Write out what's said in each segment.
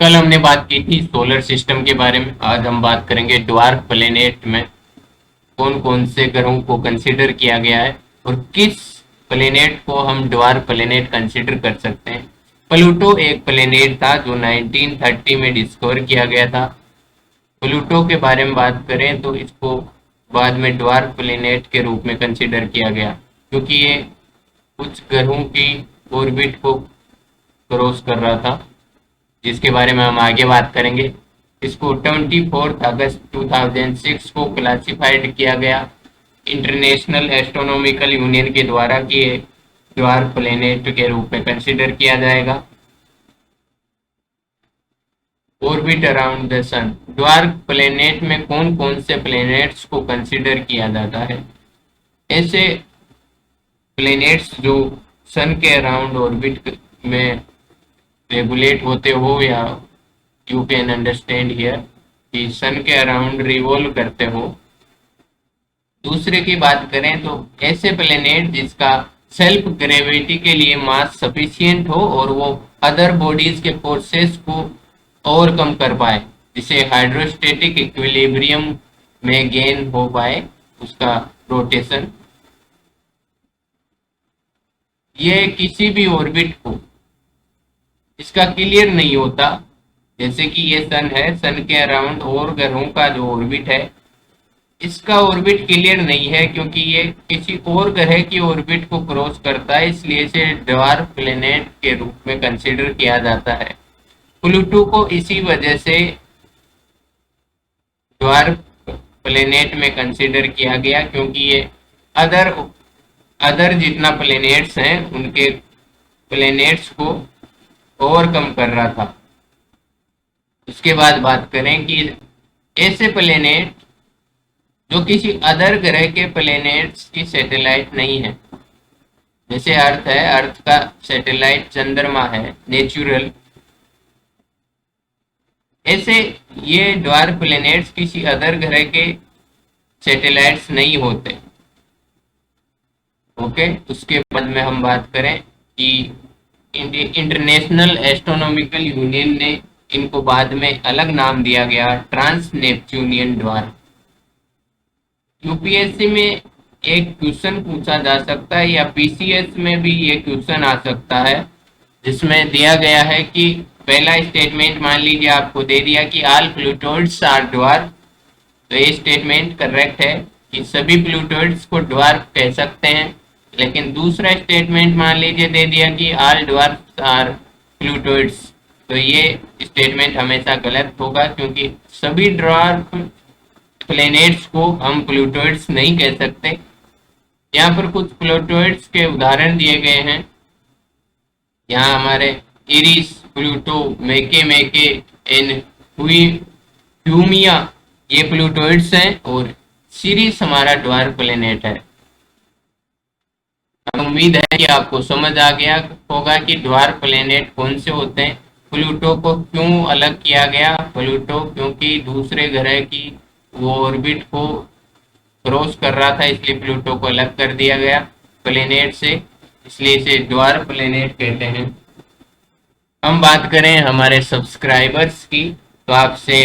कल हमने बात की थी सोलर सिस्टम के बारे में। आज हम बात करेंगे ड्वार्फ प्लेनेट में कौन कौन से ग्रहों को कंसीडर किया गया है और किस प्लेनेट को हम ड्वार्फ प्लेनेट कंसीडर कर सकते हैं। प्लूटो एक प्लेनेट था जो 1930 में डिस्कवर किया गया था। प्लूटो के बारे में बात करें तो इसको बाद में ड्वार्फ प्लेनेट के रूप में कंसीडर किया गया, क्योंकि ये कुछ ग्रहों की ऑर्बिट को क्रॉस कर रहा था, जिसके बारे में हम आगे बात करेंगे। इसको 24 अगस्त 2006 को क्लासिफाइड किया गया इंटरनेशनल एस्ट्रोनॉमिकल यूनियन के द्वारा कि ये ड्वार्फ प्लेनेट के रूप में कंसीडर किया जाएगा। Orbit around the sun, dwarf planet में कौन कौन से प्लेनेट्स को कंसीडर किया जाता है। ऐसे प्लेनेट्स जो सन के अराउंड ऑर्बिट में रेगुलेट होते हो, या यू कैन अंडरस्टैंड हियर कि सन के अराउंड रिवॉल्व करते हो। दूसरे की बात करें तो ऐसे प्लेनेट जिसका सेल्फ ग्रेविटी के लिए मास सफिशिएंट हो और वो अदर बॉडीज के फोर्सेस को ओवरकम कर पाए, जिसे हाइड्रोस्टेटिक इक्विलिब्रियम में गेन हो पाए उसका रोटेशन। ये किसी भी ऑर्बिट को इसका क्लियर नहीं होता, जैसे कि ये सन है, सन के अराउंड और ग्रहों का जो ऑर्बिट है इसका ऑर्बिट क्लियर नहीं है, क्योंकि ये किसी और ग्रह की ऑर्बिट को क्रॉस करता है, इसलिए इसे ड्वार्फ प्लेनेट के रूप में कंसीडर किया जाता है। प्लूटो को इसी वजह से ड्वार्फ प्लेनेट में कंसीडर किया गया, क्योंकि ये अदर जितना प्लेनेट्स हैं उनके प्लेनेट्स को ओवरकम कर रहा था। उसके बाद बात करें कि ऐसे प्लेनेट जो किसी अदर ग्रह के प्लेनेट्स की सैटेलाइट नहीं है, जैसे अर्थ है, अर्थ का सैटेलाइट चंद्रमा है नेचुरल, ऐसे ये ड्वार्फ प्लेनेट्स किसी अदर ग्रह के सैटेलाइट्स नहीं होते। ओके, उसके बाद में हम बात करें कि इंटरनेशनल एस्ट्रोनॉमिकल यूनियन ने इनको बाद में अलग नाम दिया गया, ट्रांस नेपच्यूनियन ड्वार्फ। यूपीएससी में एक क्वेश्चन पूछा जा सकता है, या पीसीएस में भी ये क्वेश्चन आ सकता है, जिसमें दिया गया है कि पहला स्टेटमेंट मान लीजिए आपको दे दिया कि ऑल प्लूटोइड्स आर ड्वार्फ, तो ये स्टेटमेंट करेक्ट है कि सभी प्लूटोइड्स को ड्वार्फ कह सकते हैं। लेकिन दूसरा स्टेटमेंट मान लीजिए दे दिया कि ऑल ड्वार्फ्स आर प्लूटोइड्स, तो ये स्टेटमेंट हमेशा गलत होगा, क्योंकि सभी ड्वार्फ प्लेनेट्स को हम प्लूटोइड्स नहीं कह सकते। यहाँ पर कुछ प्लूटोइड्स के उदाहरण दिए गए हैं। यहाँ हमारे इरिस, प्लूटो, मेके एंड ह्यूमिया ये प्लूटोइड्स हैं, और सीरीस हमारा ड्वार्फ प्लेनेट है। उम्मीद है कि आपको समझ आ गया होगा कि ड्वार्फ प्लेनेट कौन से होते हैं। प्लूटो को क्यों अलग किया गया, प्लूटो क्योंकि दूसरे ग्रह की वो ऑर्बिट को क्रॉस कर रहा था, इसलिए प्लूटो को अलग कर दिया गया प्लेनेट से, इसलिए इसे ड्वार्फ प्लेनेट कहते हैं। हम बात करें हमारे सब्सक्राइबर्स की, तो आपसे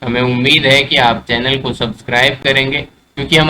हमें उम्मीद है कि आप चैनल को सब्सक्राइब करेंगे, क्योंकि हमारे